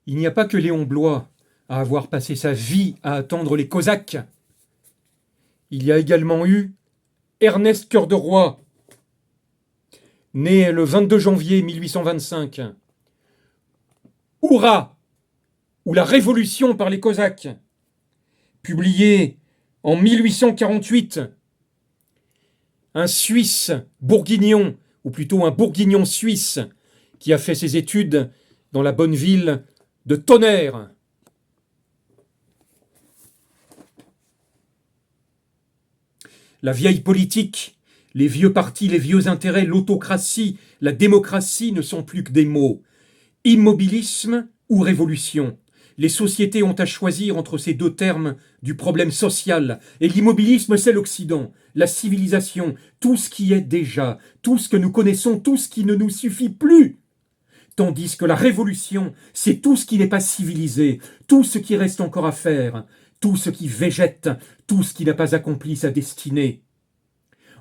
Il n'y a pas que Léon Bloy à avoir passé sa vie à attendre les Cosaques. Il y a également eu Ernest Cœur de Roi, né le 22 janvier 1825. Hurrah, ou La Révolution par les Cosaques, publié en 1848. Un Suisse bourguignon, ou plutôt un bourguignon suisse, qui a fait ses études dans la bonne ville de Tonnerre. La vieille politique, les vieux partis, les vieux intérêts, l'autocratie, la démocratie ne sont plus que des mots. Immobilisme ou révolution. Les sociétés ont à choisir entre ces deux termes du problème social. Et l'immobilisme, c'est l'Occident, la civilisation, tout ce qui est déjà, tout ce que nous connaissons, tout ce qui ne nous suffit plus. Tandis que la révolution, c'est tout ce qui n'est pas civilisé, tout ce qui reste encore à faire, tout ce qui végète, tout ce qui n'a pas accompli sa destinée.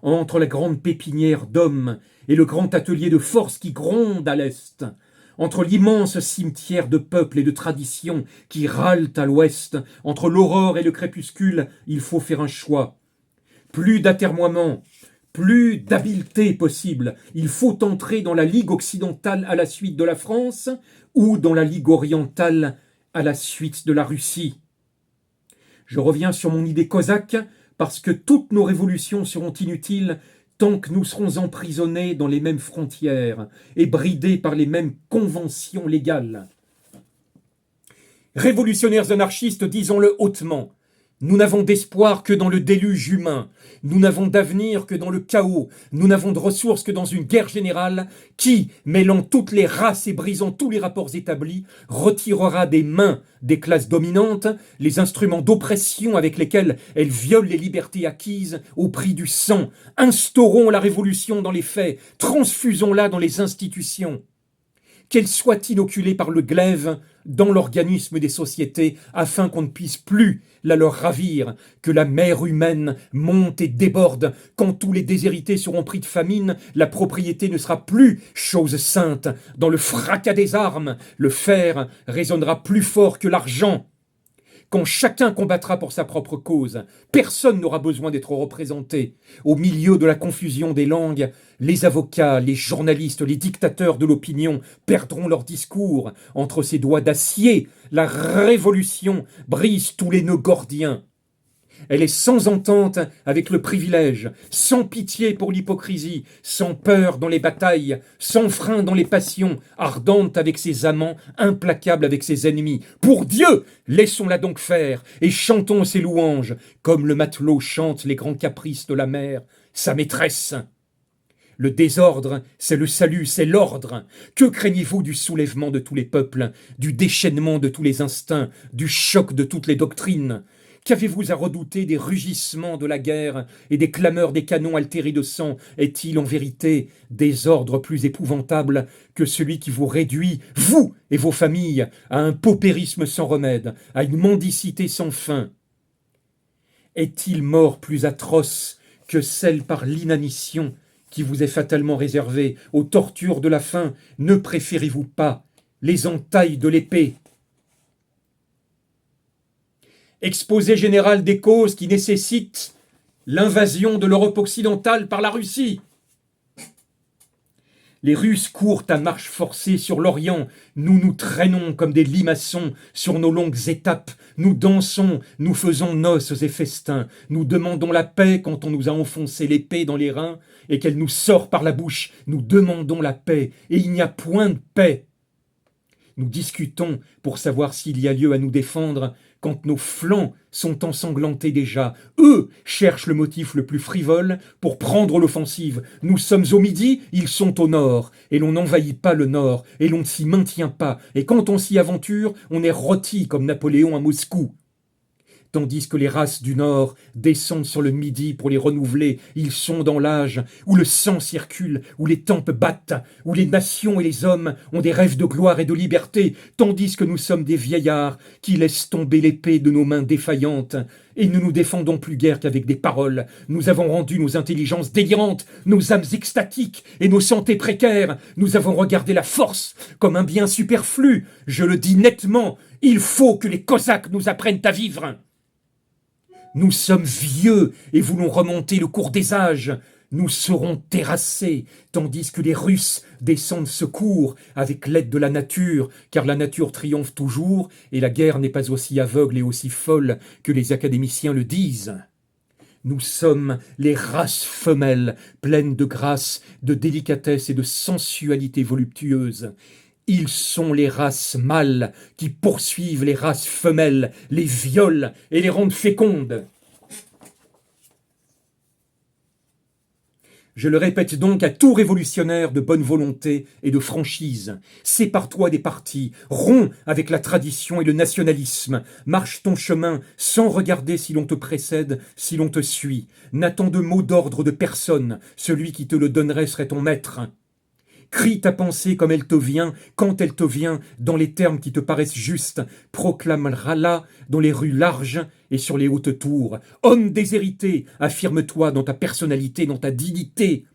Entre la grande pépinière d'hommes et le grand atelier de force qui gronde à l'est, entre l'immense cimetière de peuples et de traditions qui râlent à l'ouest, entre l'aurore et le crépuscule, il faut faire un choix. Plus d'atermoiement, plus d'habileté possible. Il faut entrer dans la Ligue occidentale à la suite de la France ou dans la Ligue orientale à la suite de la Russie. Je reviens sur mon idée cosaque parce que toutes nos révolutions seront inutiles tant que nous serons emprisonnés dans les mêmes frontières et bridés par les mêmes conventions légales. Révolutionnaires anarchistes, disons-le hautement, nous n'avons d'espoir que dans le déluge humain, nous n'avons d'avenir que dans le chaos, nous n'avons de ressources que dans une guerre générale qui, mêlant toutes les races et brisant tous les rapports établis, retirera des mains des classes dominantes les instruments d'oppression avec lesquels elles violent les libertés acquises au prix du sang. Instaurons la révolution dans les faits, transfusons-la dans les institutions. Qu'elle soit inoculée par le glaive dans l'organisme des sociétés, afin qu'on ne puisse plus la leur ravir, que la mer humaine monte et déborde. Quand tous les déshérités seront pris de famine, la propriété ne sera plus chose sainte. Dans le fracas des armes, le fer résonnera plus fort que l'argent. Quand chacun combattra pour sa propre cause, personne n'aura besoin d'être représenté. Au milieu de la confusion des langues, les avocats, les journalistes, les dictateurs de l'opinion perdront leur discours. Entre ses doigts d'acier, la révolution brise tous les nœuds gordiens. Elle est sans entente avec le privilège, sans pitié pour l'hypocrisie, sans peur dans les batailles, sans frein dans les passions, ardente avec ses amants, implacable avec ses ennemis. Pour Dieu, laissons-la donc faire et chantons ses louanges, comme le matelot chante les grands caprices de la mer, sa maîtresse. Le désordre, c'est le salut, c'est l'ordre. Que craignez-vous du soulèvement de tous les peuples, du déchaînement de tous les instincts, du choc de toutes les doctrines ? Qu'avez-vous à redouter des rugissements de la guerre et des clameurs des canons altérés de sang? Est-il en vérité désordre plus épouvantable que celui qui vous réduit, vous et vos familles, à un paupérisme sans remède, à une mendicité sans fin? Est-il mort plus atroce que celle par l'inanition qui vous est fatalement réservée? Aux tortures de la faim, ne préférez-vous pas les entailles de l'épée? Exposé général des causes qui nécessitent l'invasion de l'Europe occidentale par la Russie. Les Russes courent à marche forcée sur l'Orient. Nous nous traînons comme des limaçons sur nos longues étapes. Nous dansons, nous faisons noces et festins. Nous demandons la paix quand on nous a enfoncé l'épée dans les reins et qu'elle nous sort par la bouche. Nous demandons la paix et il n'y a point de paix. Nous discutons pour savoir s'il y a lieu à nous défendre quand nos flancs sont ensanglantés déjà. Eux cherchent le motif le plus frivole pour prendre l'offensive. Nous sommes au midi, ils sont au nord, et l'on n'envahit pas le nord, et l'on ne s'y maintient pas. Et quand on s'y aventure, on est rôti comme Napoléon à Moscou. Tandis que les races du Nord descendent sur le Midi pour les renouveler, ils sont dans l'âge où le sang circule, où les tempes battent, où les nations et les hommes ont des rêves de gloire et de liberté, tandis que nous sommes des vieillards qui laissent tomber l'épée de nos mains défaillantes Et nous nous défendons plus guère qu'avec des paroles. Nous avons rendu nos intelligences délirantes, nos âmes extatiques et nos santés précaires. Nous avons regardé la force comme un bien superflu. Je le dis nettement, il faut que les Cosaques nous apprennent à vivre. Nous sommes vieux et voulons remonter le cours des âges. Nous serons terrassés, tandis que les Russes descendent secours avec l'aide de la nature, car la nature triomphe toujours, et la guerre n'est pas aussi aveugle et aussi folle que les académiciens le disent. Nous sommes les races femelles, pleines de grâce, de délicatesse et de sensualité voluptueuse. Ils sont les races mâles qui poursuivent les races femelles, les violent et les rendent fécondes. Je le répète donc à tout révolutionnaire de bonne volonté et de franchise. Sépare-toi des partis, romps avec la tradition et le nationalisme, marche ton chemin sans regarder si l'on te précède, si l'on te suit. N'attends de mot d'ordre de personne, celui qui te le donnerait serait ton maître. Crie ta pensée comme elle te vient, quand elle te vient, dans les termes qui te paraissent justes. Proclame-la dans les rues larges et sur les hautes tours. Homme déshérité, affirme-toi dans ta personnalité, dans ta dignité.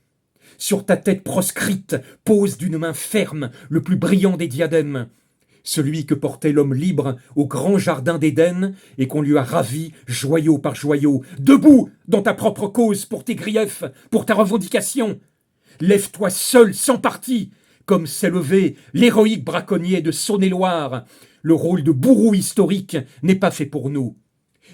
Sur ta tête proscrite, pose d'une main ferme le plus brillant des diadèmes. Celui que portait l'homme libre au grand jardin d'Éden et qu'on lui a ravi joyau par joyau. Debout dans ta propre cause pour tes griefs, pour ta revendication. Lève-toi seul, sans parti, comme s'est levé l'héroïque braconnier de Saône-et-Loire. Le rôle de bourreau historique n'est pas fait pour nous.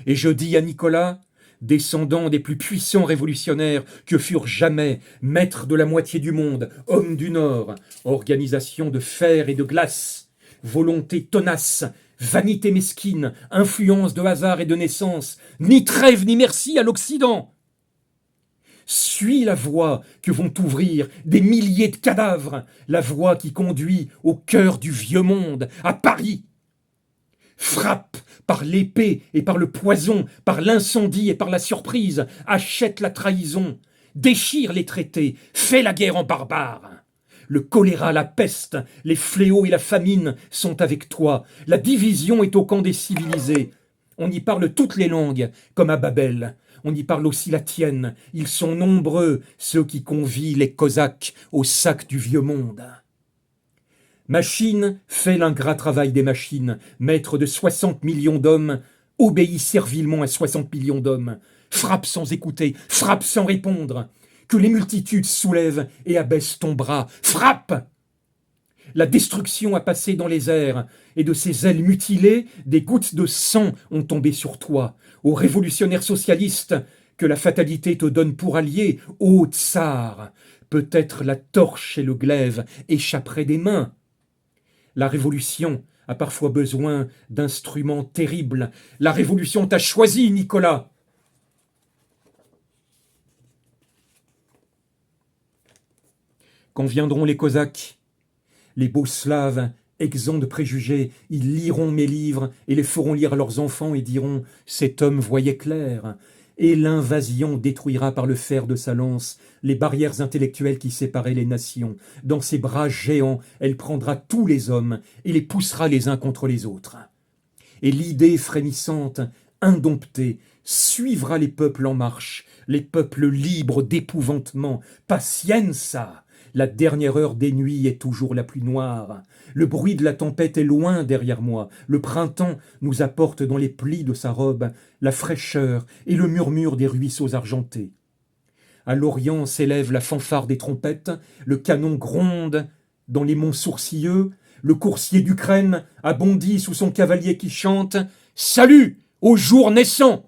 Et je dis à Nicolas, descendant des plus puissants révolutionnaires que furent jamais maîtres de la moitié du monde, hommes du Nord, organisation de fer et de glace, volonté tenace, vanité mesquine, influence de hasard et de naissance, ni trêve ni merci à l'Occident. Suis la voie que vont ouvrir des milliers de cadavres, la voie qui conduit au cœur du vieux monde, à Paris. Frappe par l'épée et par le poison, par l'incendie et par la surprise, achète la trahison, déchire les traités, fais la guerre en barbare. Le choléra, la peste, les fléaux et la famine sont avec toi, la division est au camp des civilisés. On y parle toutes les langues, comme à Babel. On y parle aussi la tienne. Ils sont nombreux, ceux qui convient les Cosaques au sac du vieux monde. Machine fait l'ingrat travail des machines. Maître de 60 millions d'hommes, obéit servilement à 60 millions d'hommes. Frappe sans écouter, frappe sans répondre. Que les multitudes soulèvent et abaissent ton bras. Frappe! La destruction a passé dans les airs, et de ses ailes mutilées, des gouttes de sang ont tombé sur toi. Ô révolutionnaire socialiste, que la fatalité te donne pour allié, ô tsar, peut-être la torche et le glaive échapperaient des mains. La révolution a parfois besoin d'instruments terribles. La révolution t'a choisi, Nicolas. Quand viendront les Cosaques, les beaux Slaves, exempts de préjugés, ils liront mes livres et les feront lire à leurs enfants et diront « Cet homme voyait clair ». Et l'invasion détruira par le fer de sa lance les barrières intellectuelles qui séparaient les nations. Dans ses bras géants, elle prendra tous les hommes et les poussera les uns contre les autres. Et l'idée frémissante, indomptée, suivra les peuples en marche, les peuples libres d'épouvantement. Pacienza! La dernière heure des nuits est toujours la plus noire. Le bruit de la tempête est loin derrière moi. Le printemps nous apporte dans les plis de sa robe la fraîcheur et le murmure des ruisseaux argentés. À l'Orient s'élève la fanfare des trompettes, le canon gronde dans les monts sourcilleux, le coursier d'Ukraine a bondi sous son cavalier qui chante « Salut au jour naissant !»